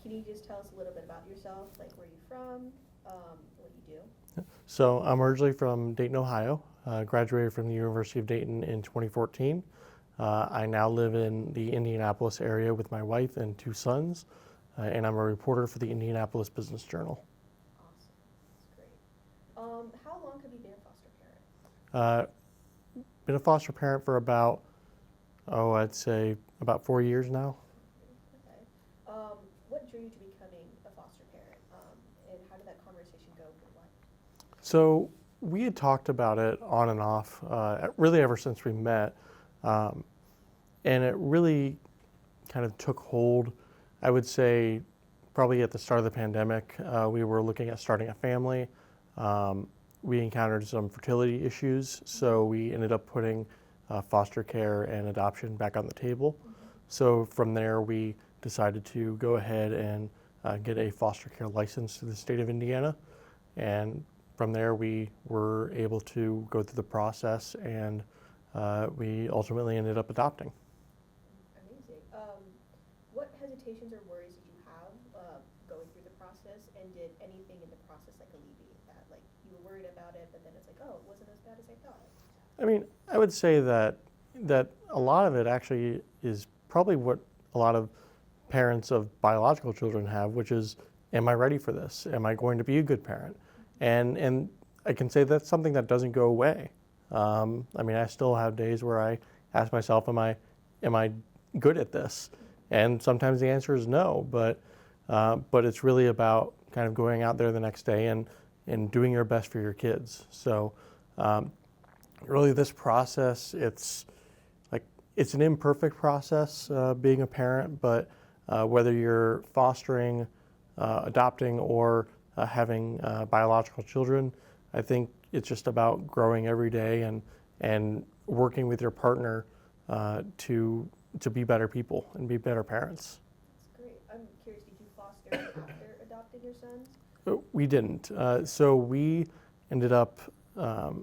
can you just tell us a little bit about yourself, like where you're from, what you do? So I'm originally from Dayton, Ohio. Graduated from the University of Dayton in 2014. I now live in the Indianapolis area with my wife and two sons, and I'm a reporter for the Indianapolis Business Journal. Awesome, that's great. How long have you been a foster parent? Been a foster parent for about, I'd say about 4 years now. Okay. What drew you to becoming a foster parent, and how did that conversation go with your wife? So we had talked about it on and off, really ever since we met, and it really kind of took hold. I would say probably at the start of the pandemic, we were looking at starting a family. We encountered some fertility issues, so we ended up putting foster care and adoption back on the table. So from there, we decided to go ahead and get a foster care license to the state of Indiana. And from there, we were able to go through the process, and we ultimately ended up adopting. Amazing. What hesitations or worries did you have going through the process, and did anything in the process like alleviate that? Like you were worried about it, but then it's like, oh, it wasn't as bad as I thought. I mean, I would say that a lot of it actually is probably what a lot of parents of biological children have, which is, am I ready for this? Am I going to be a good parent? And I can say that's something that doesn't go away. I mean, I still have days where I ask myself, am I good at this? And sometimes the answer is no, but it's really about kind of going out there the next day and doing your best for your kids. So really this process, it's an imperfect process, being a parent, but whether you're fostering, adopting, or having biological children, I think it's just about growing every day and working with your partner to be better people and be better parents. That's great. I'm curious, did you foster after adopting your sons? We didn't. So we ended up, let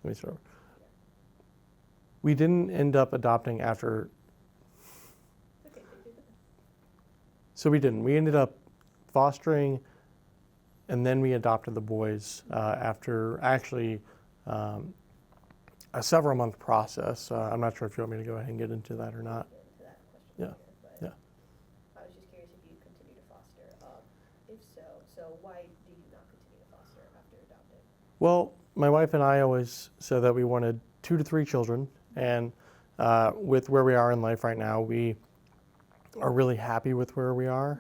me start. We didn't end up adopting after. Okay. So we didn't. We ended up fostering, and then we adopted the boys after actually a several month process. I'm not sure if you want me to go ahead and get into that or not. Get into that question Yeah. later, but Yeah. I was just curious if you continue to foster. If so why do you not continue to foster after adopting? Well, my wife and I always said that we wanted 2 to 3 children, and with where we are in life right now, we are really happy with where we are.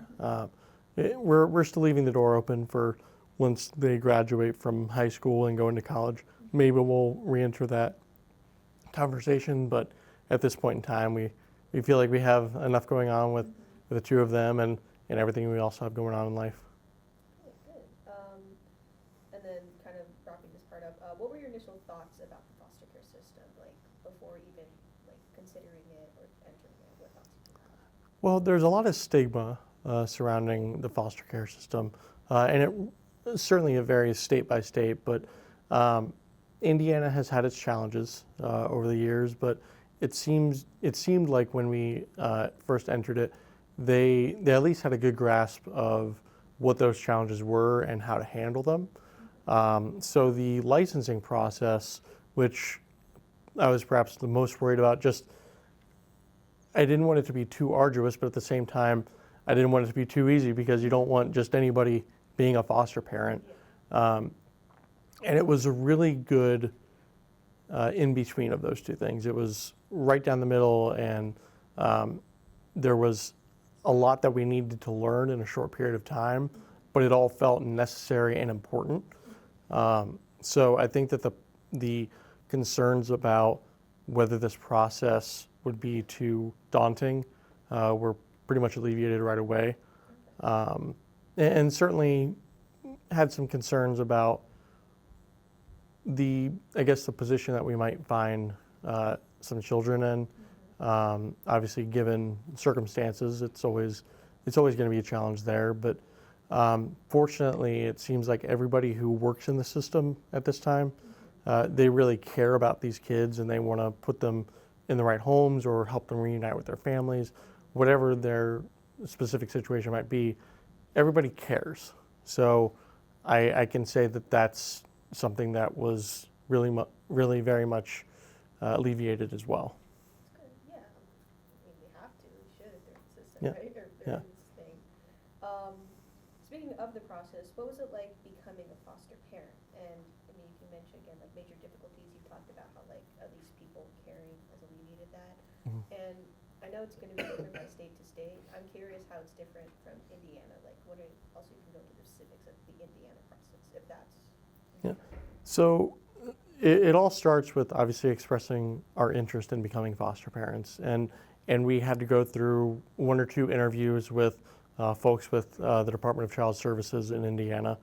We're still leaving the door open for once they graduate from high school and go into college. Maybe we'll re-enter that conversation, but at this point in time, we feel like we have enough going on with the 2 of them and everything we also have going on in life. Okay, good. And then kind of wrapping this part up, what were your initial thoughts about the foster care system, like before even like considering it or entering it? What thoughts did you have? Well, there's a lot of stigma surrounding the foster care system, and it certainly it varies state by state, but Indiana has had its challenges over the years, but it seemed like when we first entered it, they at least had a good grasp of what those challenges were and how to handle them. So the licensing process, which I was perhaps the most worried about, I didn't want it to be too arduous, but at the same time, I didn't want it to be too easy because you don't want just anybody being a foster parent. And it was a really good in between of those two things. It was right down the middle, and there was a lot that we needed to learn in a short period of time, but it all felt necessary and important. So I think that the concerns about whether this process would be too daunting were pretty much alleviated right away. And certainly had some concerns about the position that we might find some children in. Obviously, given circumstances, it's always going to be a challenge there. But fortunately, it seems like everybody who works in the system at this time, they really care about these kids and they want to put them in the right homes or help them reunite with their families, whatever their specific situation might be, everybody cares. So I can say that that's something that was really very much alleviated as well. That's good, yeah. I mean, we have to, we should if they're consistent, Yeah, right? Or if yeah. they're in this thing. Um, Speaking of the process, what was it like becoming a foster parent? And I mean, you can mention again, like major difficulties, you talked about how like at least people caring has alleviated that. Mhm. And I know it's gonna be different by state to state. I'm curious how it's different from Indiana, like what are, also you can go into the specifics of the Indiana process, if that's. Yeah. So it all starts with obviously expressing our interest in becoming foster parents, and we had to go through one or two interviews with folks with the Department of Child Services in Indiana,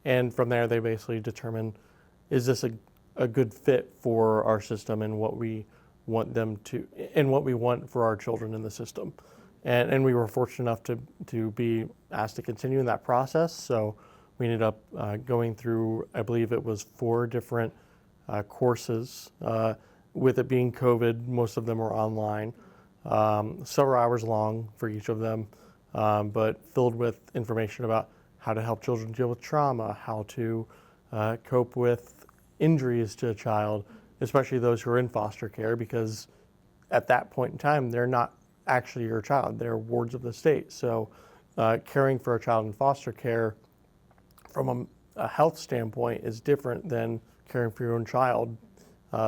and from there they basically determined, is this a good fit for our system and what we want them to, and what we want for our children in the system. And we were fortunate enough to be asked to continue in that process. So we ended up going through, I believe it was 4 different courses. With it being COVID, most of them were online, several hours long for each of them, but filled with information about how to help children deal with trauma, how to cope with injuries to a child, especially those who are in foster care, because at that point in time, they're not actually your child, they're wards of the state. So caring for a child in foster care from a health standpoint is different than caring for your own child,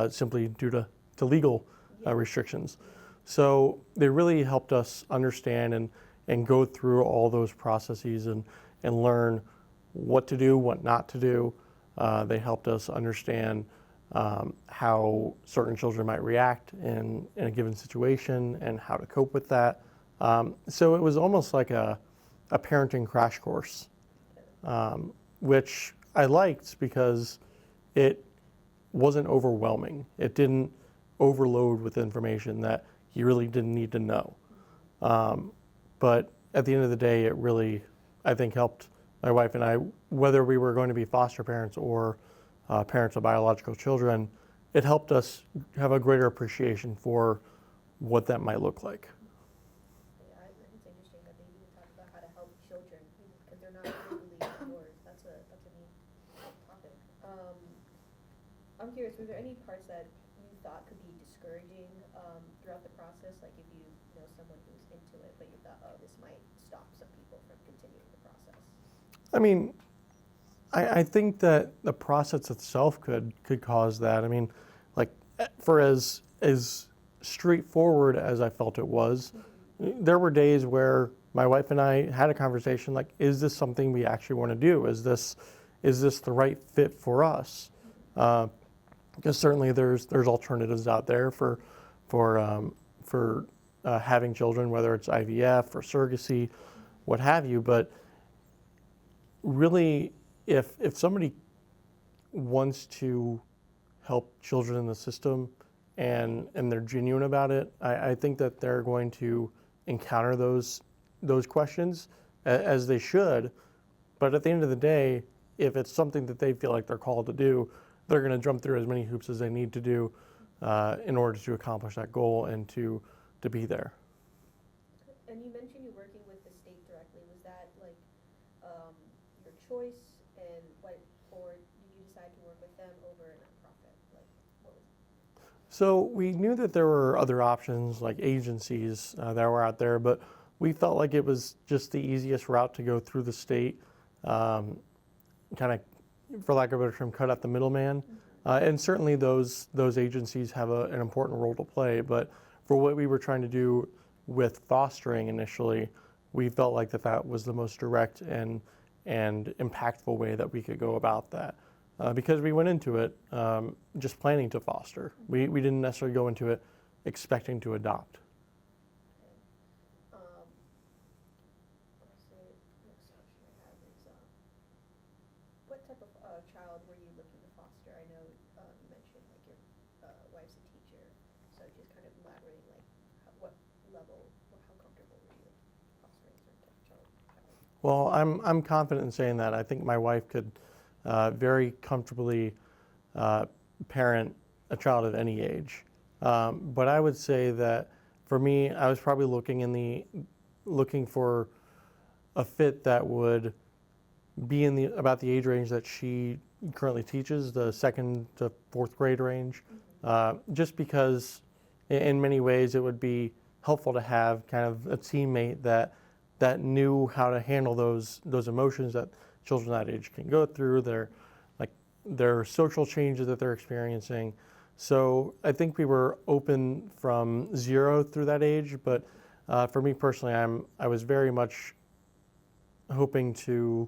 simply due to legal restrictions. So they really helped us understand and go through all those processes and learn what to do, what not to do. They helped us understand how certain children might react in a given situation and how to cope with that. So it was almost like a parenting crash course, which I liked because it wasn't overwhelming. It didn't overload with information that you really didn't need to know. But at the end of the day, it really, I think, helped my wife and I, whether we were going to be foster parents or parents of biological children, it helped us have a greater appreciation for what that might look like. Yeah, I think it's interesting that they even talk about how to help children, because they're not legally yours. That's a neat topic. I'm curious, were there any parts that you thought could be discouraging throughout the process? Like if you know someone who's into it, but you thought, oh, this might stop some people from continuing the process. I mean, I think that the process itself could cause that. I mean, like for as straightforward as I felt it was, there were days where my wife and I had a conversation like, is this something we actually want to do? Is this the right fit for us? Because certainly there's alternatives out there for having children, whether it's IVF or surrogacy, what have you. But really, if somebody wants to help children in the system and they're genuine about it, I think that they're going to encounter those questions, as they should. But at the end of the day, if it's something that they feel like they're called to do, they're going to jump through as many hoops as they need to do in order to accomplish that goal and to be there. And you mentioned you're working with the state directly. Was that like your choice, and or did you decide to work with them over a nonprofit? Like, what was it? So we knew that there were other options like agencies that were out there, but we felt like it was just the easiest route to go through the state, kind of, for lack of a better term, cut out the middleman. And certainly those agencies have an important role to play. But for what we were trying to do with fostering initially, we felt like that was the most direct and impactful way that we could go about that. Because we went into it just planning to foster. We didn't necessarily go into it expecting to adopt. What type of child were you looking to foster? I know you mentioned like your wife's a teacher, so just kind of elaborating like what level, or how comfortable were you fostering a certain type of child? Well, I'm confident in saying that. I think my wife could very comfortably parent a child of any age. But I would say that for me, I was probably looking in looking for a fit that would be in about the age range that she currently teaches, the 2nd to 4th grade range, just because in many ways it would be helpful to have kind of a teammate that knew how to handle those emotions that children that age can go through, their social changes that they're experiencing. So I think we were open from 0 through that age, but for me personally, I was very much hoping to.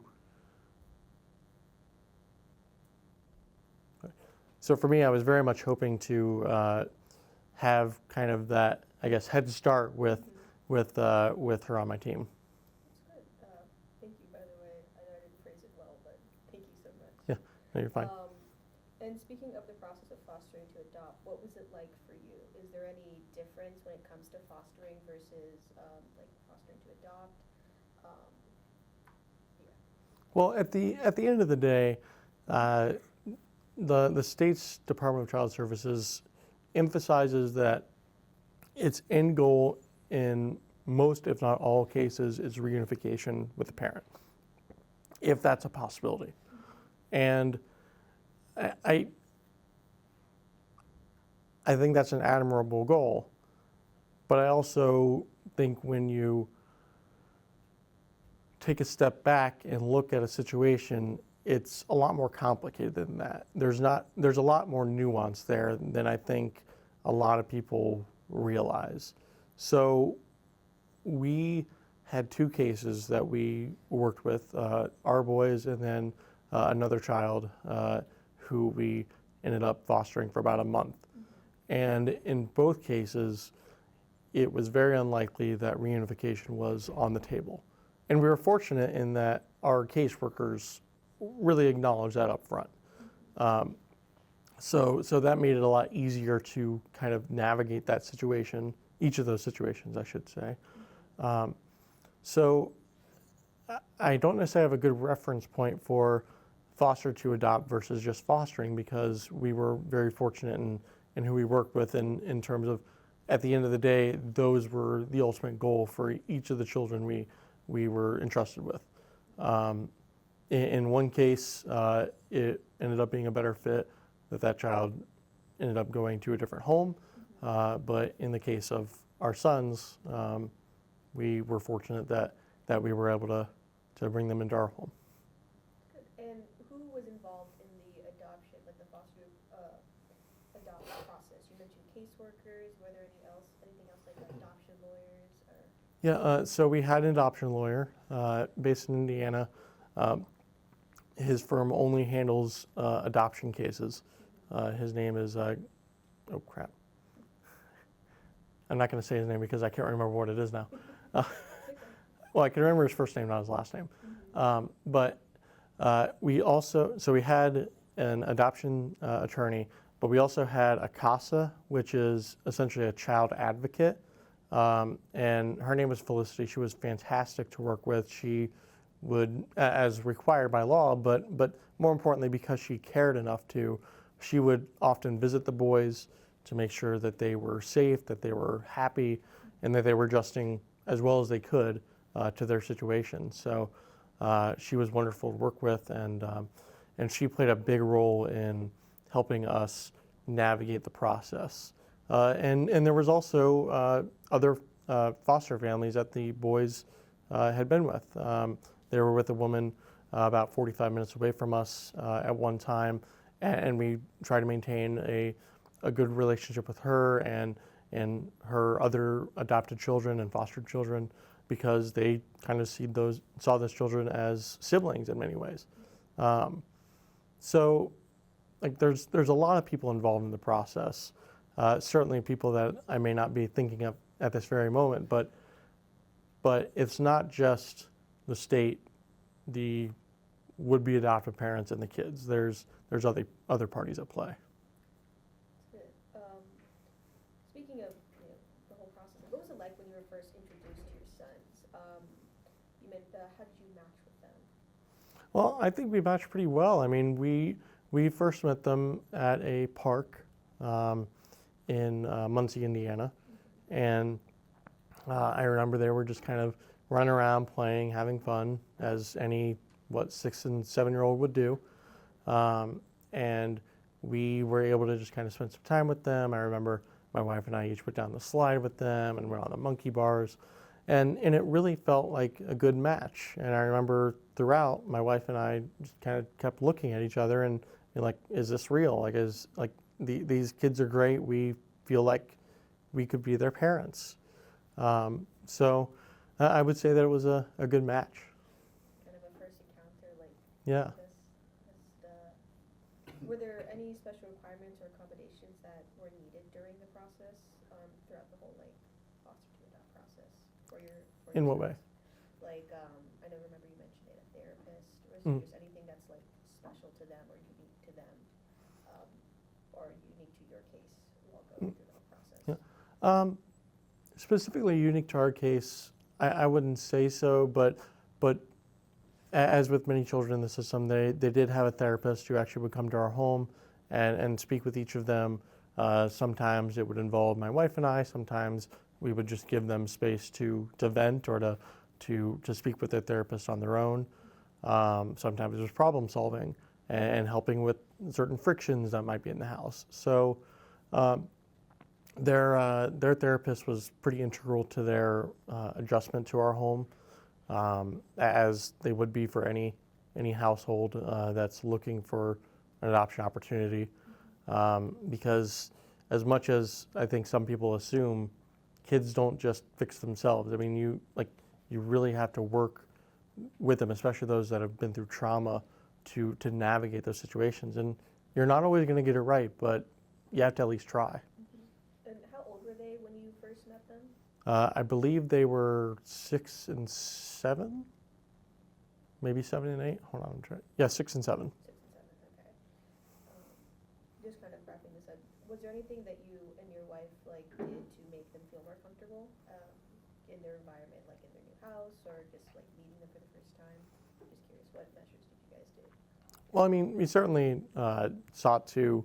So for me, I was very much hoping to have kind of that, I guess, head start with her on my team. That's good. Thank you, by the way. I know I didn't phrase it well, but thank you so much. Yeah, no, you're fine. And speaking of the process of fostering to adopt, what was it like for you? Is there any difference when it comes to fostering versus like fostering to adopt? Yeah. Well, at the end of the day, the state's Department of Child Services emphasizes that its end goal in most, if not all cases, is reunification with the parent, if that's a possibility. And I think that's an admirable goal, but I also think when you take a step back and look at a situation, it's a lot more complicated than that. There's a lot more nuance there than I think a lot of people realize. So we had 2 cases that we worked with, our boys and then another child who we ended up fostering for about a month. And in both cases, it was very unlikely that reunification was on the table. And we were fortunate in that our caseworkers really acknowledged that up front. So that made it a lot easier to kind of navigate that situation, each of those situations, I should say. So I don't necessarily have a good reference point for foster to adopt versus just fostering, because we were very fortunate in who we worked with in terms of, at the end of the day, those were the ultimate goal for each of the children we were entrusted with. In one case, it ended up being a better fit, that child ended up going to a different home. But in the case of our sons, we were fortunate that we were able to bring them into our home. Good. And who was involved in the adoption, like the foster adoption process? You mentioned caseworkers. Were there anything else like adoption lawyers? Or? Yeah, so we had an adoption lawyer based in Indiana. His firm only handles adoption cases. His name is, oh crap. I'm not going to say his name because I can't remember what it is now. Well, I can remember his first name, not his last name. But we had an adoption attorney, but we also had a CASA, which is essentially a child advocate. And her name was Felicity. She was fantastic to work with. She would, as required by law, but more importantly, because she cared enough to, she would often visit the boys to make sure that they were safe, that they were happy, and that they were adjusting as well as they could to their situation. So she was wonderful to work with, and she played a big role in helping us navigate the process. And there was also other foster families that the boys had been with. They were with a woman about 45 minutes away from us at one time, and we tried to maintain a good relationship with her and her other adopted children and fostered children, because they kind of saw those children as siblings in many ways. So like there's a lot of people involved in the process. Certainly people that I may not be thinking of at this very moment, but it's not just the state, the would-be adoptive parents, and the kids. There's other parties at play. Good. Speaking of the whole process, what was it like when you were first introduced to your sons? You meant how did you match with them? Well, I think we matched pretty well. I mean, we first met them at a park in Muncie, Indiana, and I remember they were just kind of running around, playing, having fun, as any, 6 and 7-year-old would do. And we were able to just kind of spend some time with them. I remember my wife and I each went down the slide with them and went on the monkey bars. And it really felt like a good match. And I remember throughout, my wife and I just kind of kept looking at each other and like, is this real? Like, these kids are great. We feel like we could be their parents. So I would say that it was a good match. Kind of a first encounter, like Yeah. Were there any special requirements or accommodations that were needed during the process, throughout the whole like foster care process for your? In what way? Like, I know. Remember you mentioned it, a therapist, or is Mm. there anything that's like special to them or unique to them, or unique to your case while going through the whole process? Yeah. Specifically unique to our case, I wouldn't say so, but as with many children in the system, they did have a therapist who actually would come to our home and speak with each of them. Sometimes it would involve my wife and I. Sometimes we would just give them space to vent or to speak with their therapist on their own. Sometimes it was problem solving and helping with certain frictions that might be in the house. So their therapist was pretty integral to their adjustment to our home, as they would be for any household that's looking for an adoption opportunity. Because as much as I think some people assume, kids don't just fix themselves. I mean, you really have to work with them, especially those that have been through trauma, to navigate those situations. And you're not always going to get it right, but you have to at least try. And how old were they when you first met them? I believe they were 6 and 7, maybe 7 and 8. Hold on, I'm trying. Yeah, 6 and 7. 6 and 7, okay. Just kind of wrapping this up, was there anything that you and your wife like did to make them feel more comfortable in their environment, like in their new house, or just like meeting them for the first time? Just curious, what measures did you guys do? Well, I mean, we certainly sought to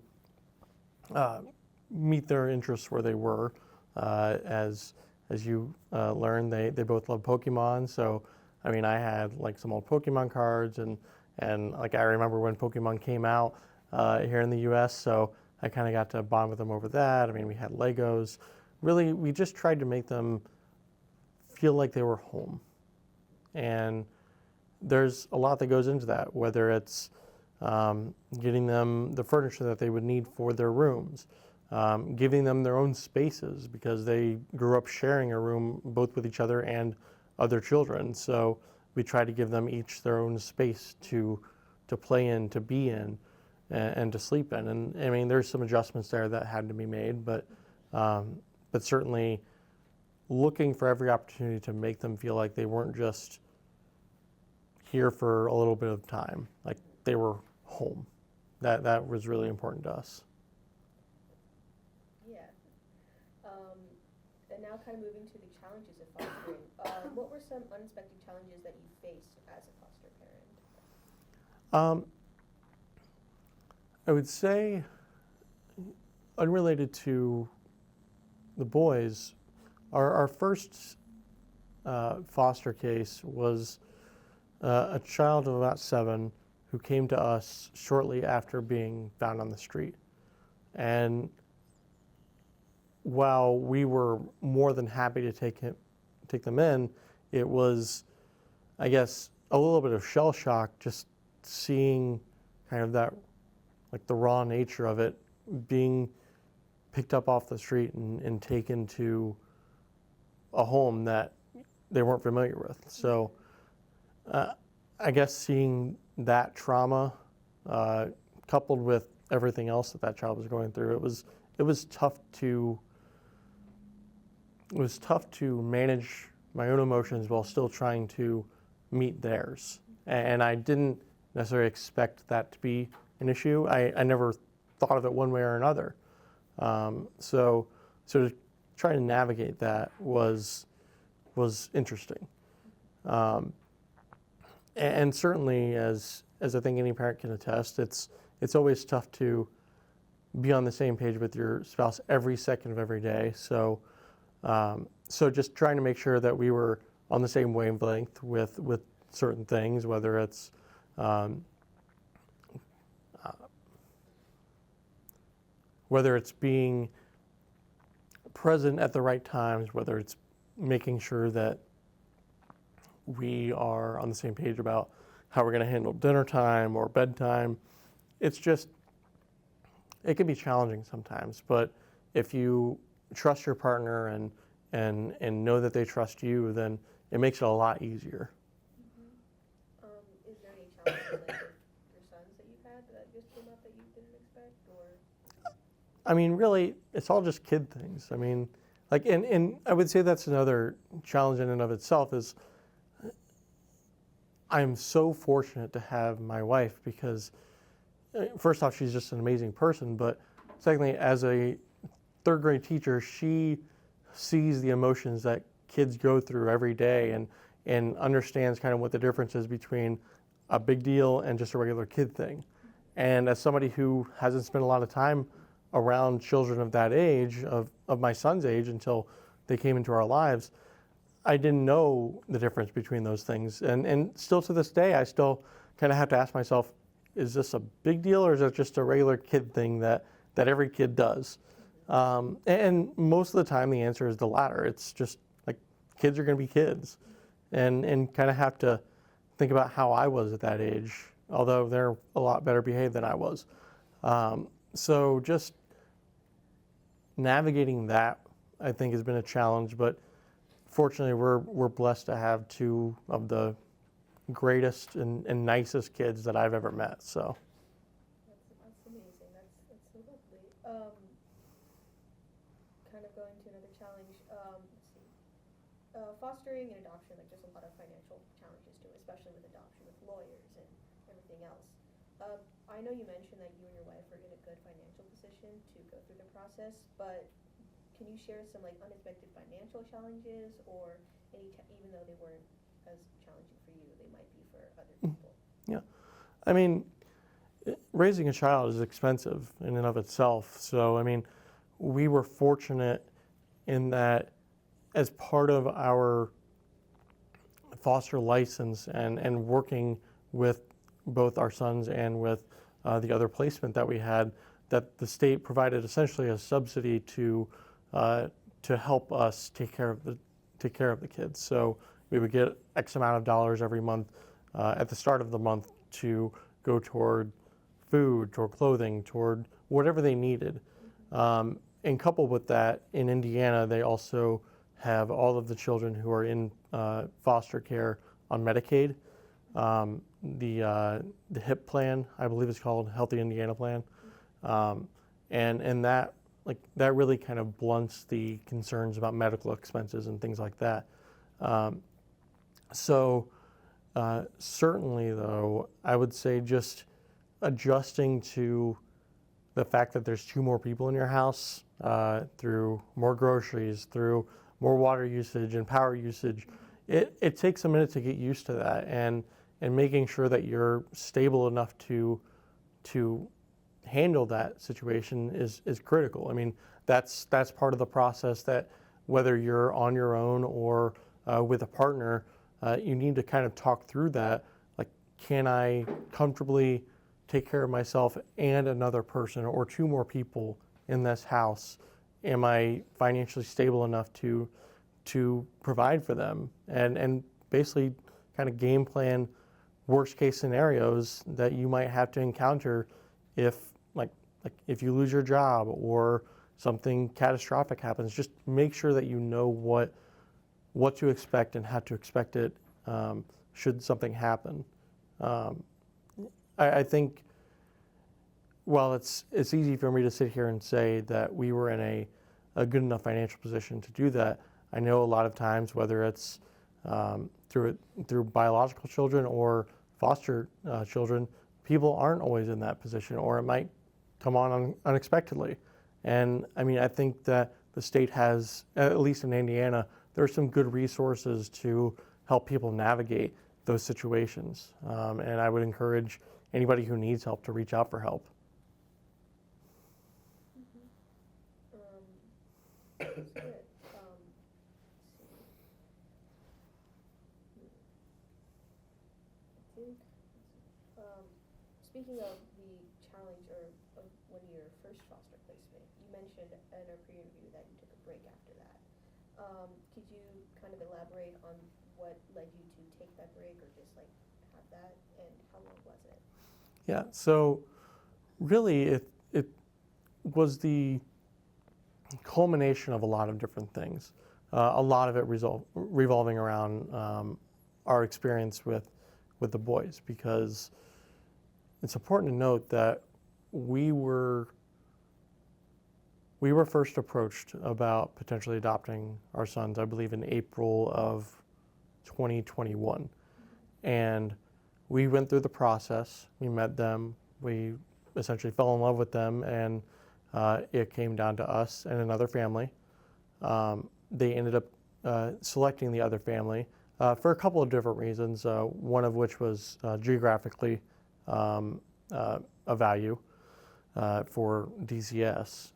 meet their interests where they were. As you learned, they both love Pokemon. So, I mean, I had like some old Pokemon cards, and like I remember when Pokemon came out here in the U.S. So I kind of got to bond with them over that. I mean, we had Legos. Really, we just tried to make them feel like they were home. And there's a lot that goes into that, whether it's getting them the furniture that they would need for their rooms, giving them their own spaces, because they grew up sharing a room both with each other and other children. So we try to give them each their own space to play in, to be in, and to sleep in. And I mean, there's some adjustments there that had to be made, but certainly looking for every opportunity to make them feel like they weren't just here for a little bit of time, like they were home. That was really important to us. Yeah. And now kind of moving to the challenges of fostering. What were some unexpected challenges that you faced as a foster parent? I would say, unrelated to the boys, our first foster case was a child of about 7 who came to us shortly after being found on the street. And while we were more than happy to take them in, it was, I guess, a little bit of shell shock just seeing kind of that, like the raw nature of it, being picked up off the street and taken to a home that they weren't familiar with. So I guess seeing that trauma coupled with everything else that child was going through, it was tough to manage my own emotions while still trying to meet theirs. And I didn't necessarily expect that to be an issue. I never thought of it one way or another. So to try to navigate that was interesting. And certainly, as I think any parent can attest, it's always tough to be on the same page with your spouse every second of every day. So So just trying to make sure that we were on the same wavelength with certain things, whether it's um, whether it's being present at the right times, whether it's making sure that we are on the same page about how we're going to handle dinner time or bedtime. It's just, it can be challenging sometimes, but if you trust your partner and know that they trust you, then it makes it a lot easier. Is there any challenges like with your sons that you've had that just came up that you didn't expect, or? I mean, really, it's all just kid things. I mean, like, and I would say that's another challenge in and of itself is I'm so fortunate to have my wife because, first off, she's just an amazing person, but secondly, as a third grade teacher, she sees the emotions that kids go through every day and understands kind of what the difference is between a big deal and just a regular kid thing. And as somebody who hasn't spent a lot of time around children of that age, of my son's age, until they came into our lives, I didn't know the difference between those things. And still to this day, I still kind of have to ask myself, is this a big deal or is it just a regular kid thing that every kid does? And most of the time, the answer is the latter. It's just like kids are going to be kids, and kind of have to think about how I was at that age, although they're a lot better behaved than I was. So just navigating that, I think, has been a challenge. But fortunately, we're blessed to have two of the greatest and nicest kids that I've ever met. So. That's amazing. That's so lovely. Kind of going to another challenge. Let's see. Fostering and adoption, like there's a lot of financial challenges to it, especially with adoption, with lawyers and everything else. I know you mentioned that you and your wife are in a good financial position to go through the process, but can you share some like unexpected financial challenges, or even though they weren't as challenging for you, they might be for other people? Yeah, I mean, raising a child is expensive in and of itself. So, I mean, we were fortunate in that as part of our foster license and working with both our sons and with the other placement that we had, that the state provided essentially a subsidy to help us take care of the kids. So we would get X amount of dollars every month at the start of the month to go toward food, toward clothing, toward whatever they needed. And coupled with that, in Indiana, they also have all of the children who are in foster care on Medicaid. The HIP plan, I believe it's called Healthy Indiana Plan, and that that really kind of blunts the concerns about medical expenses and things like that. So certainly, though, I would say just adjusting to the fact that there's two more people in your house, through more groceries, through more water usage and power usage, it takes a minute to get used to that, and making sure that you're stable enough to handle that situation is critical. I mean, that's part of the process, that whether you're on your own or with a partner, you need to kind of talk through that. Like, can I comfortably take care of myself and another person or two more people in this house? Am I financially stable enough to provide for them? And basically kind of game plan worst case scenarios that you might have to encounter if if you lose your job or something catastrophic happens. Just make sure that you know what to expect and how to expect it should something happen. I think, while it's easy for me to sit here and say that we were in a good enough financial position to do that, I know a lot of times, whether it's through biological children or foster children, people aren't always in that position, or it might come on unexpectedly. And I mean, I think that the state has, at least in Indiana, there are some good resources to help people navigate those situations. And I would encourage anybody who needs help to reach out for help. That's good. See? Speaking of the challenge of when your first foster placement, you mentioned in our pre-interview that you took a break after that. Could you kind of elaborate on what led you to take that break or just like have that, and how long was it? Yeah, so really it was the culmination of a lot of different things. A lot of it revolving around our experience with the boys, because it's important to note that we were first approached about potentially adopting our sons, I believe, in April of 2021. And we went through the process. We met them. We essentially fell in love with them, and it came down to us and another family. They ended up selecting the other family for a couple of different reasons, one of which was geographically a value for DCS.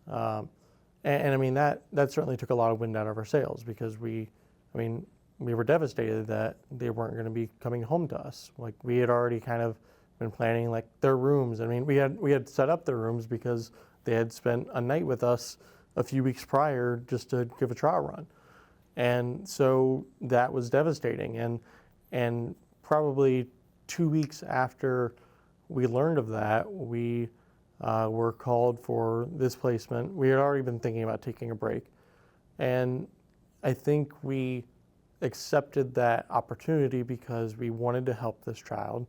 And I mean, that certainly took a lot of wind out of our sails, because we were devastated that they weren't going to be coming home to us. Like, we had already kind of been planning like their rooms. I mean, we had set up their rooms because they had spent a night with us a few weeks prior just to give a trial run. And so that was devastating. And probably 2 weeks after we learned of that, we were called for this placement. We had already been thinking about taking a break. And I think we accepted that opportunity because we wanted to help this child,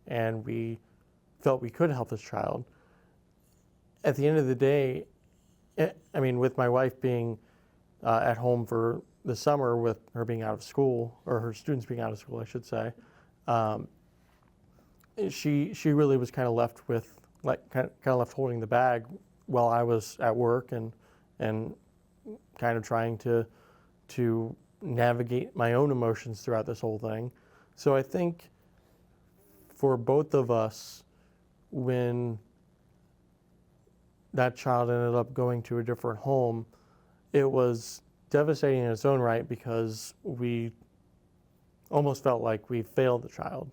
and we felt we could help this child. At the end of the day, I mean, with my wife being at home for the summer, with her being out of school, or her students being out of school, I should say, she really was kind of left with, like, kind of left holding the bag while I was at work and kind of trying to navigate my own emotions throughout this whole thing. So I think for both of us, when that child ended up going to a different home, it was devastating in its own right, because we almost felt like we failed the child.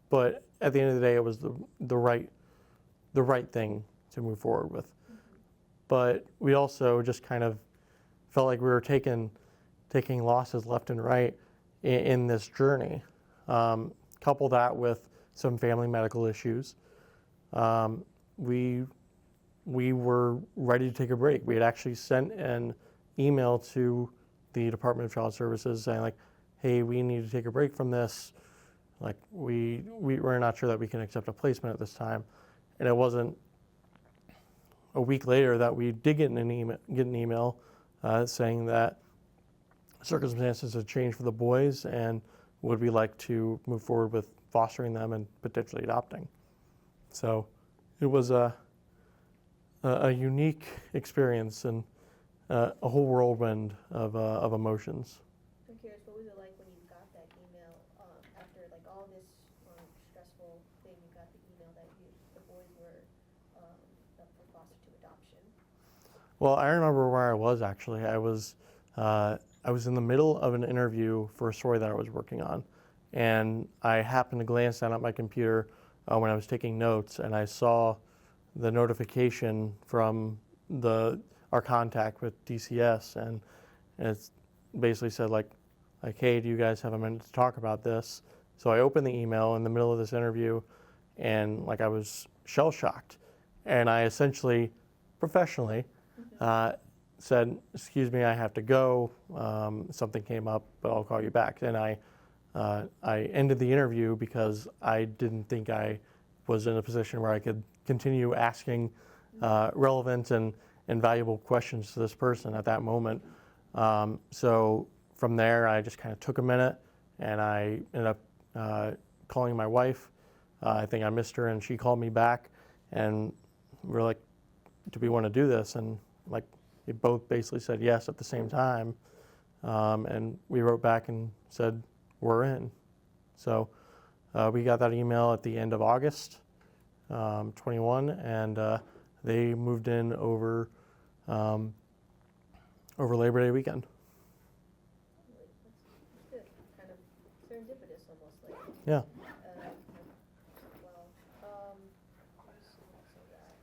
But at the end of the day, it was the right thing to move forward with. But we also just kind of felt like we were taking losses left and right in this journey. Couple that with some family medical issues. We were ready to take a break. We had actually sent an email to the Department of Child Services saying, like, hey, we need to take a break from this. Like, we're not sure that we can accept a placement at this time. And it wasn't a week later that we did get an email saying that circumstances had changed for the boys, and would we like to move forward with fostering them and potentially adopting. So it was a unique experience, and a whole whirlwind of emotions. I'm curious, what was it like when you got that email after like all this stressful thing? You got the email that the boys were up for foster to adoption. Well, I remember where I was actually. I was in the middle of an interview for a story that I was working on, and I happened to glance down at my computer when I was taking notes, and I saw the notification from our contact with DCS, and it basically said like, hey, do you guys have a minute to talk about this? So I opened the email in the middle of this interview, and like, I was shell shocked, and I essentially, professionally, said, excuse me, I have to go. Something came up, but I'll call you back. And I ended the interview because I didn't think I was in a position where I could continue asking relevant and valuable questions to this person at that moment. So from there, I just kind of took a minute, and I ended up calling my wife. I think I missed her, and she called me back, and we were like, do we want to do this? And like, we both basically said yes at the same time. And we wrote back and said, we're in. So we got that email at the end of August 21, and they moved in over Labor Day weekend. That's good. Kind of serendipitous. serendipitous almost like. Yeah. Well, so that,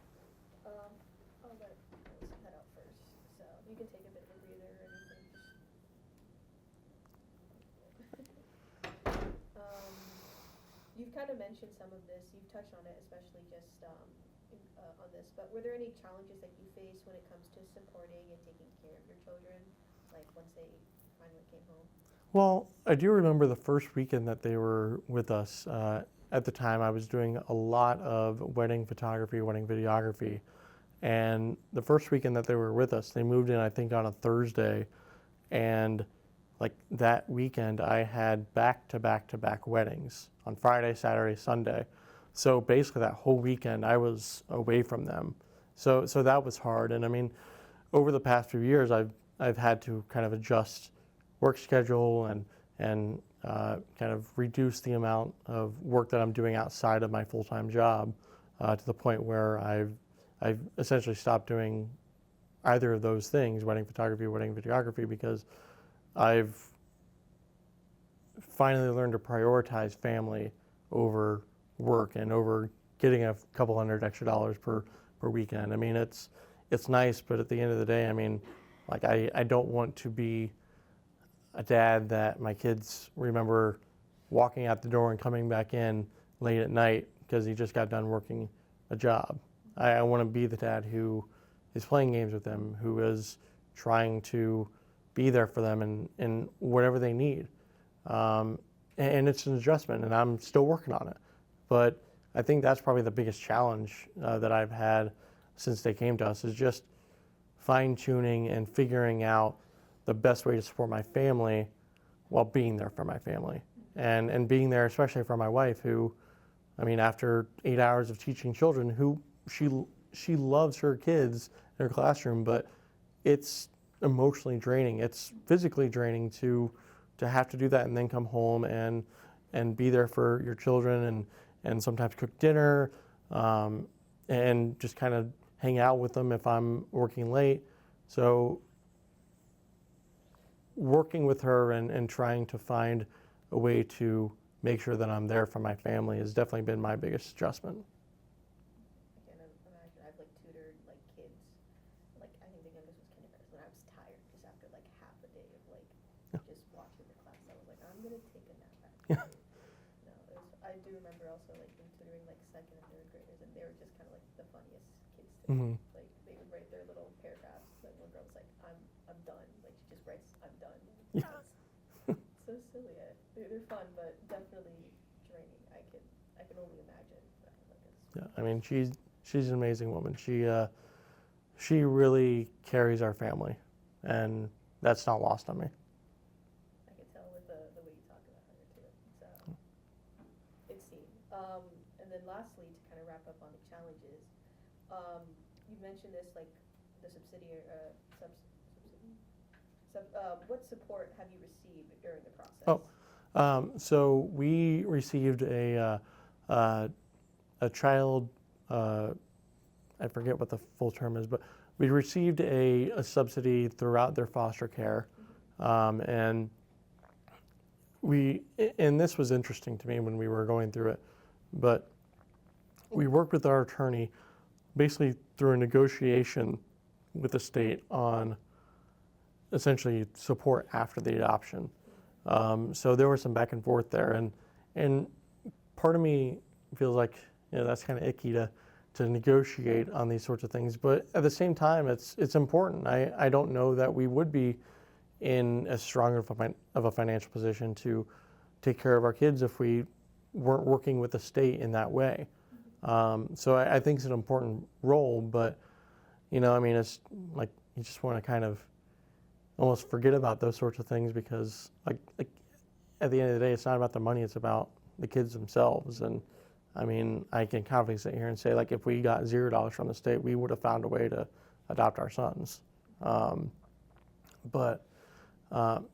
I'll let Melissa head out first, so you can take a bit of a breather or anything. You've kind of mentioned some of this, you've touched on it, especially just on this, but were there any challenges that you faced when it comes to supporting and taking care of your children, like once they finally came home? Well, I do remember the first weekend that they were with us. At the time, I was doing a lot of wedding photography, wedding videography. And the first weekend that they were with us, they moved in, I think, on a Thursday. And like that weekend, I had back to back to back weddings on Friday, Saturday, Sunday. So basically, that whole weekend, I was away from them. So that was hard. And I mean, over the past few years, I've had to kind of adjust work schedule and kind of reduce the amount of work that I'm doing outside of my full-time job to the point where I've essentially stopped doing either of those things, wedding photography, wedding videography, because I've finally learned to prioritize family over work and over getting a couple hundred extra dollars per weekend. I mean, it's nice, but at the end of the day, I mean, like I don't want to be a dad that my kids remember walking out the door and coming back in late at night because he just got done working a job. I want to be the dad who is playing games with them, who is trying to be there for them in whatever they need. And it's an adjustment, and I'm still working on it. But I think that's probably the biggest challenge that I've had since they came to us, is just fine-tuning and figuring out the best way to support my family while being there for my family. And being there especially for my wife, who, I mean, after 8 hours of teaching children, who she loves her kids in her classroom, but it's emotionally draining. It's physically draining to have to do that and then come home and be there for your children and sometimes cook dinner and just kind of hang out with them if I'm working late. So working with her and trying to find a way to make sure that I'm there for my family has definitely been my biggest adjustment. I can imagine. I've like tutored like kids. Like I think the youngest was kindergarten, and I was tired just after like half a day of like just watching the class. I was like, I'm gonna take a nap after. No, I do remember also like been tutoring like second and third graders, and they were just kind of like the funniest kids to me. Like they would write their little paragraphs. Like one girl was like, I'm done. Like she just writes, I'm done. Yeah. It's so silly. They're fun, but definitely draining. I can only imagine. Yeah, I mean, she's an amazing woman. She really carries our family, and that's not lost on me. I can tell with the way you talk about her too. So it's seen. And then lastly, to kind of wrap up on the challenges, you mentioned this like the subsidiary what support have you received during the process? So we received a child, I forget what the full term is, but we received a subsidy throughout their foster care. And this was interesting to me when we were going through it, but we worked with our attorney basically through a negotiation with the state on essentially support after the adoption. So there was some back and forth there, and part of me feels like, you know, that's kind of icky to negotiate on these sorts of things. But at the same time, it's important. I don't know that we would be in as strong of a financial position to take care of our kids if we weren't working with the state in that way. So I think it's an important role, but, you know, I mean, it's like you just want to kind of almost forget about those sorts of things because, like at the end of the day, it's not about the money, it's about the kids themselves. And I mean, I can confidently sit here and say, like, if we got $0 from the state, we would have found a way to adopt our sons. But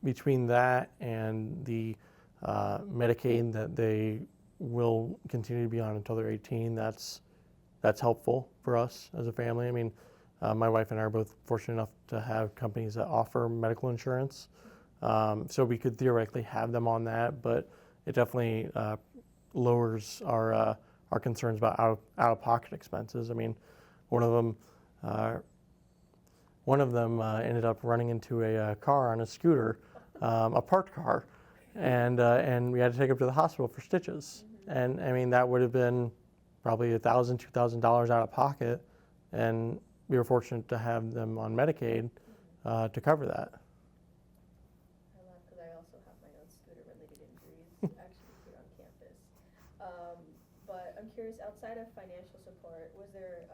between that and the Medicaid that they will continue to be on until they're 18, that's helpful for us as a family. I mean, my wife and I are both fortunate enough to have companies that offer medical insurance. So we could theoretically have them on that, but it definitely lowers our concerns about out-of-pocket expenses. I mean, one of them ended up running into a car on a scooter, a parked car, and we had to take him to the hospital for stitches. And I mean, that would have been probably $1,000, $2,000 out of pocket, and we were fortunate to have them on Medicaid to cover that. I laugh because I also have my own scooter-related injuries, actually here on campus. But I'm curious, outside of financial support, was there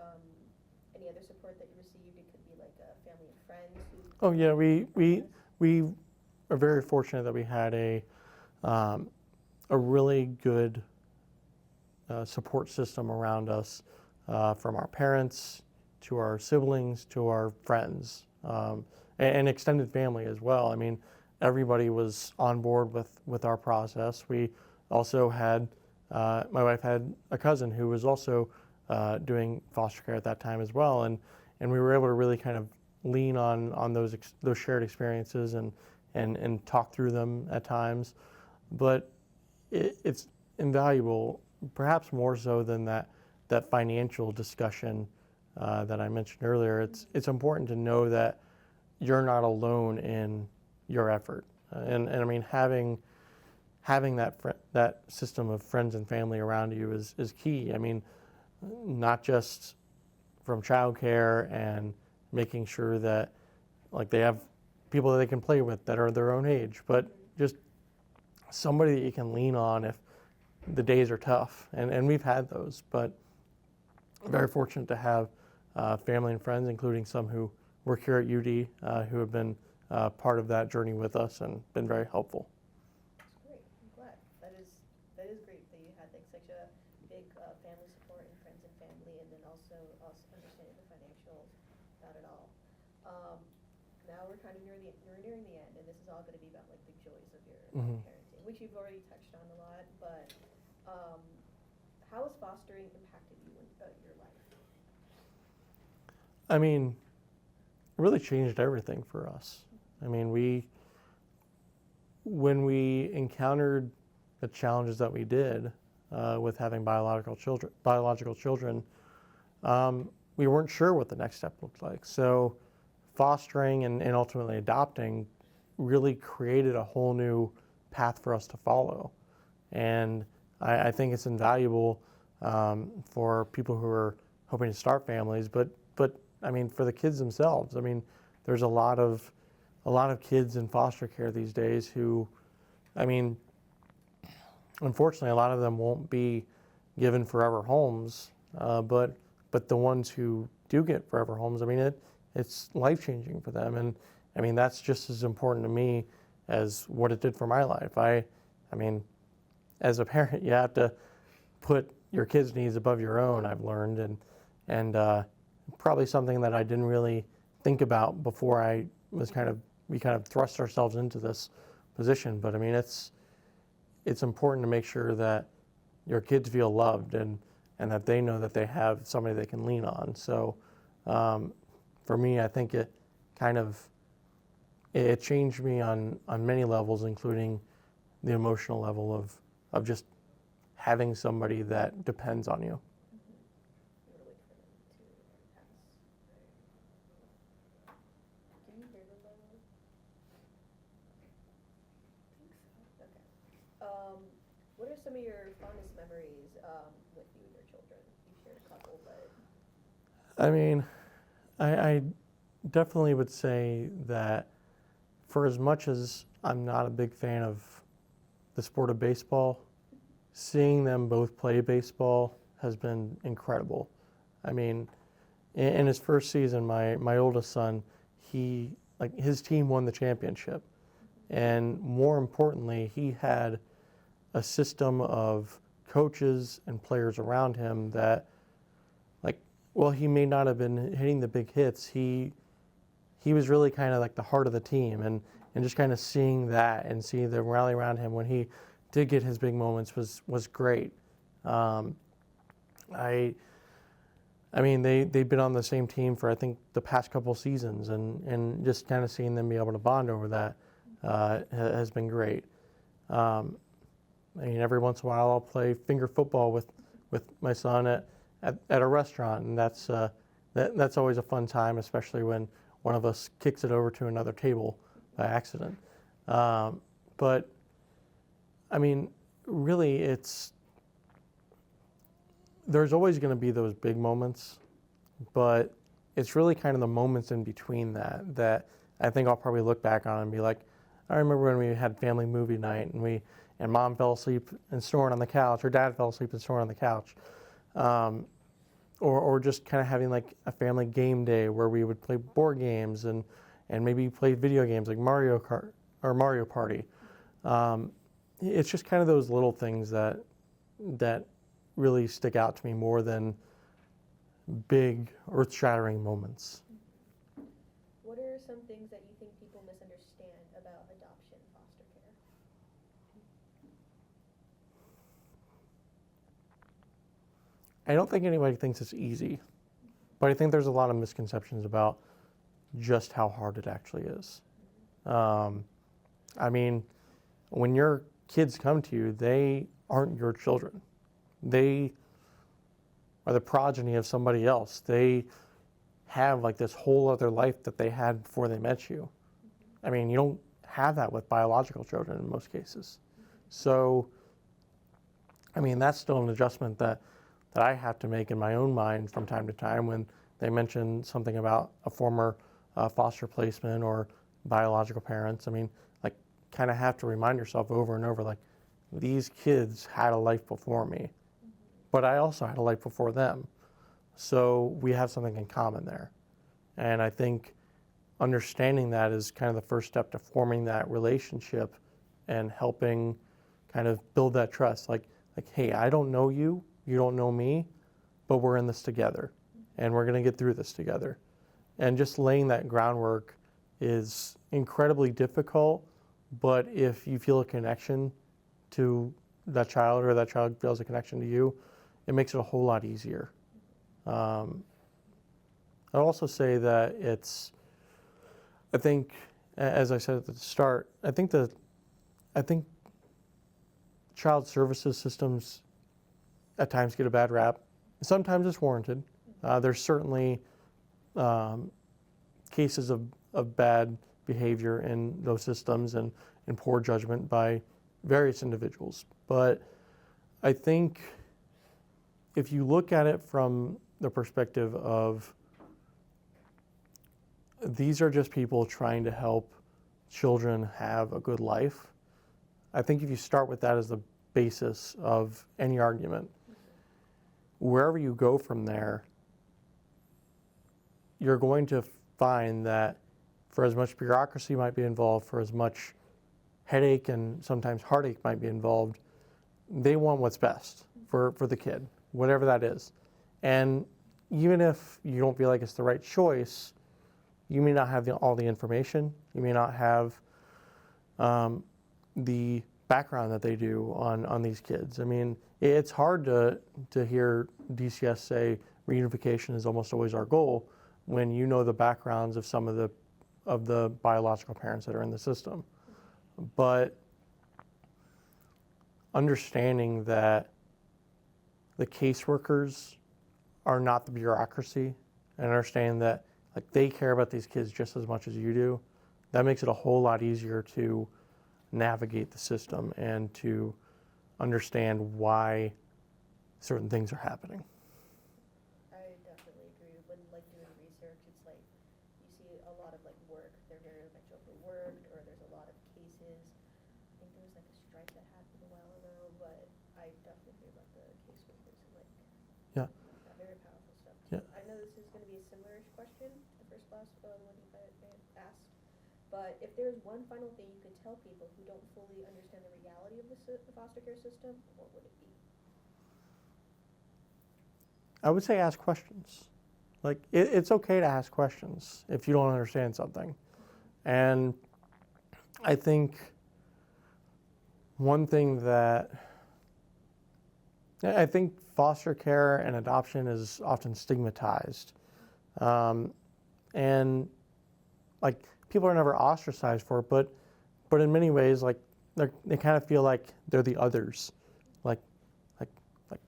any other support that you received? It could be like family and friends. Oh yeah, we are very fortunate that we had a really good support system around us, from our parents to our siblings to our friends, and extended family as well. I mean, everybody was on board with our process. We also had, my wife had a cousin who was also doing foster care at that time as well, and we were able to really kind of lean on those shared experiences and talk through them at times. But it's invaluable, perhaps more so than that financial discussion that I mentioned earlier. It's important to know that you're not alone in your effort, and I mean, having that system of friends and family around you is key. I mean, not just from childcare and making sure that like they have people that they can play with that are their own age, but just somebody that you can lean on if the days are tough. And we've had those, but very fortunate to have family and friends, including some who work here at UD, who have been part of that journey with us and been very helpful. That's great. I'm glad. That is great that you had like such a big family support and friends and family, and then also us understanding the financials about it all. Now we're kind of nearing the end, and this is all going to be about like the joys of your parenting, which you've already touched on a lot. But how has fostering impacted you in your life? I mean, it really changed everything for us. I mean, when we encountered the challenges that we did with having biological children, we weren't sure what the next step looked like. So fostering and ultimately adopting really created a whole new path for us to follow. And I think it's invaluable for people who are hoping to start families, but I mean, for the kids themselves. I mean, there's a lot of kids in foster care these days who, I mean, unfortunately, a lot of them won't be given forever homes, but the ones who do get forever homes, I mean, it's life-changing for them. And I mean, that's just as important to me as what it did for my life. I mean, as a parent, you have to put your kids' needs above your own, I've learned, and probably something that I didn't really think about before we kind of thrust ourselves into this position. But I mean, it's important to make sure that your kids feel loved and that they know that they have somebody they can lean on. So for me, I think it changed me on many levels, including the emotional level of just having somebody that depends on you. Can you hear them, by the way? I think so. Okay. What are some of your fondest memories with you and your children? You shared a couple, but. I mean, I definitely would say that for as much as I'm not a big fan of the sport of baseball, seeing them both play baseball has been incredible. I mean, in his first season, my oldest son, his team won the championship. And more importantly, he had a system of coaches and players around him that, well, he may not have been hitting the big hits. He was really kind of like the heart of the team, and just kind of seeing that and seeing the rally around him when he did get his big moments was great. I mean, they've been on the same team for I think the past couple seasons, and just kind of seeing them be able to bond over that has been great. I mean, every once in a while I'll play finger football with my son at a restaurant, and that's always a fun time, especially when one of us kicks it over to another table by accident. But I mean, really, there's always going to be those big moments, but it's really kind of the moments in between that I think I'll probably look back on and be like, I remember when we had family movie night and mom fell asleep and snoring on the couch, or dad fell asleep and snoring on the couch. Or just kind of having like a family game day where we would play board games and maybe play video games like Mario Kart or Mario Party. It's just kind of those little things that really stick out to me more than big earth-shattering moments. What are some things that you think people misunderstand about adoption foster care? I don't think anybody thinks it's easy, but I think there's a lot of misconceptions about just how hard it actually is. I mean, when your kids come to you, they aren't your children. They are the progeny of somebody else. They have like this whole other life that they had before they met you. I mean, you don't have that with biological children in most cases. So, I mean, that's still an adjustment that I have to make in my own mind from time to time when they mention something about a former foster placement or biological parents. I mean, like, kind of have to remind yourself over and over, like, these kids had a life before me, but I also had a life before them. So we have something in common there. And I think understanding that is kind of the first step to forming that relationship and helping kind of build that trust. Like, hey, I don't know you, you don't know me, but we're in this together and we're going to get through this together. And just laying that groundwork is incredibly difficult, but if you feel a connection to that child or that child feels a connection to you, it makes it a whole lot easier. I'd also say that I think, as I said at the start, I think child services systems at times get a bad rap. Sometimes it's warranted. There's certainly cases of bad behavior in those systems and poor judgment by various individuals. But I think if you look at it from the perspective of these are just people trying to help children have a good life, I think if you start with that as the basis of any argument, wherever you go from there, you're going to find that for as much bureaucracy might be involved, for as much headache and sometimes heartache might be involved, they want what's best for the kid, whatever that is. And even if you don't feel like it's the right choice, you may not have all the information, you may not have the background that they do on these kids. I mean, it's hard to hear DCS say reunification is almost always our goal when you know the backgrounds of some of the biological parents that are in the system. But understanding that the caseworkers are not the bureaucracy, and understanding that like they care about these kids just as much as you do, that makes it a whole lot easier to navigate the system and to understand why certain things are happening. I definitely agree. When like doing research, it's like you see a lot of like work. They're very much overworked, or there's a lot of cases. I think there was like a strike that happened a while ago, but I definitely agree about the caseworkers and like Yeah. that very powerful stuff. Yeah. I know this is going to be a similar-ish question to the first one you asked, but if there's one final thing you could tell people who don't fully understand the reality of the foster care system, what would it be? I would say ask questions. Like, it's okay to ask questions if you don't understand something. And I think one thing that I think foster care and adoption is often stigmatized. And like people are never ostracized for it, but in many ways, like they kind of feel like they're the others, like like like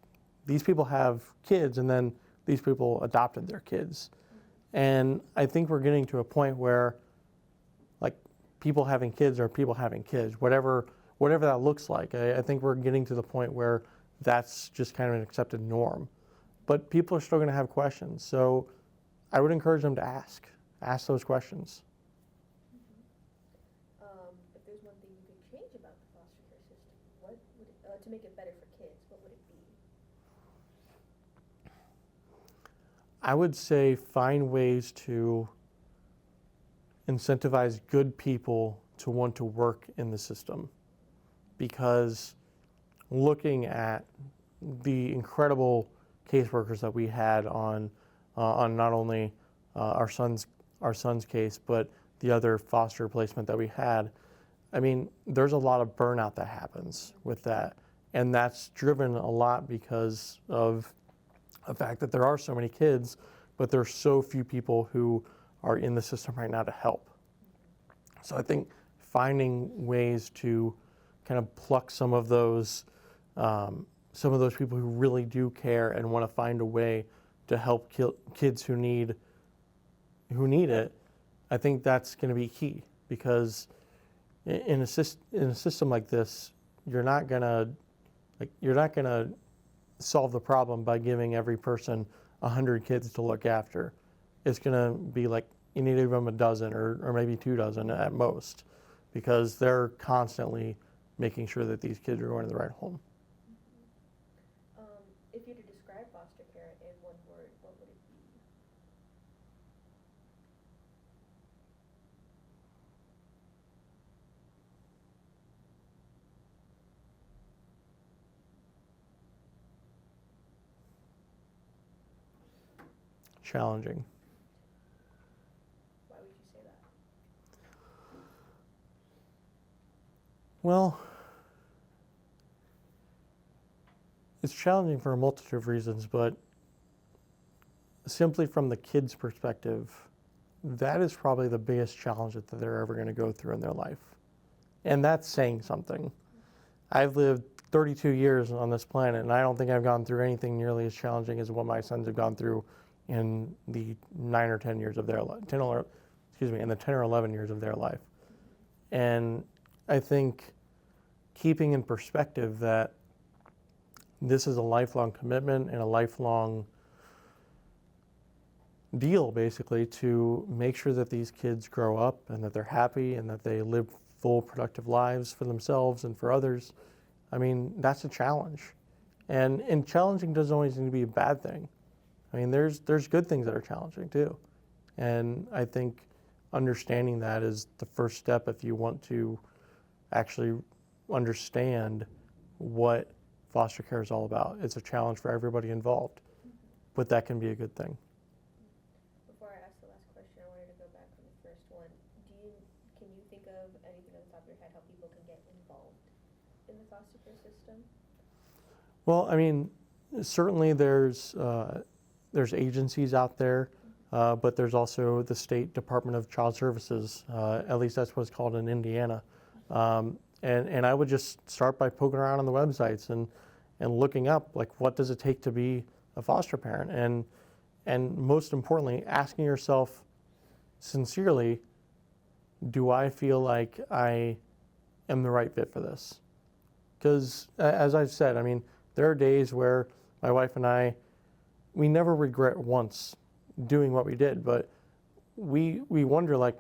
these people have kids and then these people adopted their kids, and I think we're getting to a point where like people having kids are people having kids, whatever that looks like. I think we're getting to the point where that's just kind of an accepted norm, but people are still going to have questions, so I would encourage them to ask those questions. If there's one thing you could change about the foster care system, what would it, to make it better for kids, what would it be? I would say find ways to incentivize good people to want to work in the system, because looking at the incredible caseworkers that we had on not only our son's case, but the other foster placement that we had. I mean, there's a lot of burnout that happens with that, and that's driven a lot because of the fact that there are so many kids, but there's so few people who are in the system right now to help. So I think finding ways to kind of pluck some of those people who really do care and want to find a way to help kids who need it, I think that's going to be key, because in a system like this, you're not gonna solve the problem by giving every person 100 kids to look after. It's gonna be like you need to give them a dozen or maybe 24 at most, because they're constantly making sure that these kids are going to the right home. If you were to describe foster care in one word, what would it be? Challenging. Why would you say that? Well, it's challenging for a multitude of reasons, but simply from the kid's perspective, that is probably the biggest challenge that they're ever going to go through in their life. And that's saying something. I've lived 32 years on this planet, and I don't think I've gone through anything nearly as challenging as what my sons have gone through in the 9 or 10 years of their life, in the 10 or 11 years of their life. And I think keeping in perspective that this is a lifelong commitment and a lifelong deal, basically, to make sure that these kids grow up and that they're happy and that they live full, productive lives for themselves and for others. I mean, that's a challenge. And challenging doesn't always need to be a bad thing. I mean, there's good things that are challenging too. And I think understanding that is the first step if you want to actually understand what foster care is all about. It's a challenge for everybody involved, but that can be a good thing. Before I ask the last question, I wanted to go back from the first one. Can you think of anything on the top of your head how people can get involved in the foster care system? Well, I mean, certainly there's agencies out there, but there's also the State Department of Child Services. At least that's what it's called in Indiana. And I would just start by poking around on the websites and looking up, like, what does it take to be a foster parent? And most importantly, asking yourself sincerely, do I feel like I am the right fit for this? Because as I've said, I mean, there are days where my wife and I, we never regret once doing what we did, but we wonder, like,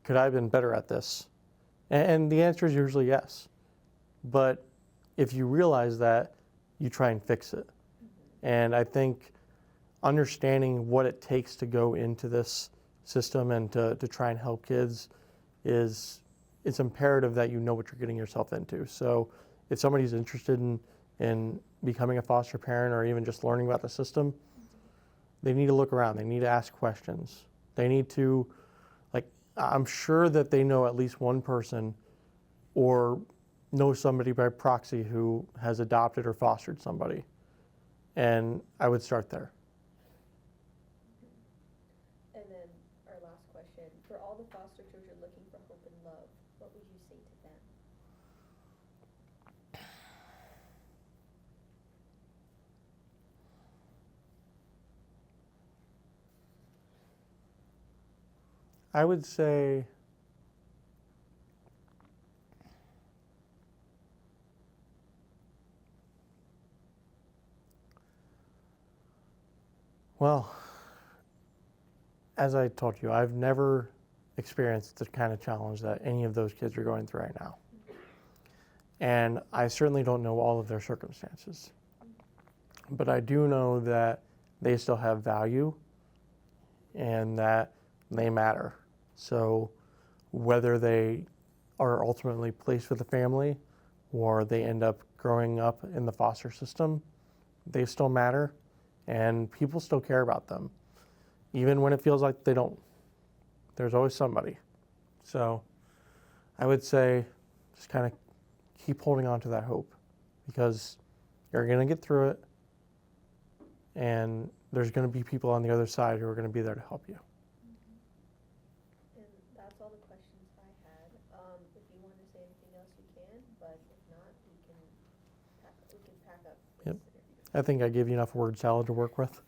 could I have been better at this? And the answer is usually yes. But if you realize that, you try and fix it. And I think understanding what it takes to go into this system and to try and help kids it's imperative that you know what you're getting yourself into. So if somebody's interested in becoming a foster parent or even just learning about the system, they need to look around. They need to ask questions. They need to, I'm sure that they know at least one person or know somebody by proxy who has adopted or fostered somebody. And I would start there. And then our last question, for all the foster children looking for hope and love, what would you say to them? I would say well, as I told you, I've never experienced the kind of challenge that any of those kids are going through right now. And I certainly don't know all of their circumstances. But I do know that they still have value and that they matter. So whether they are ultimately placed with a family or they end up growing up in the foster system, they still matter and people still care about them. Even when it feels like they don't, there's always somebody. So I would say just kind of keep holding on to that hope because you're going to get through it and there's going to be people on the other side who are going to be there to help you. And that's all the questions I had. If you want to say anything else, you can, but if not, we can pack up this Yep. interview. I think I gave you enough word salad to work with.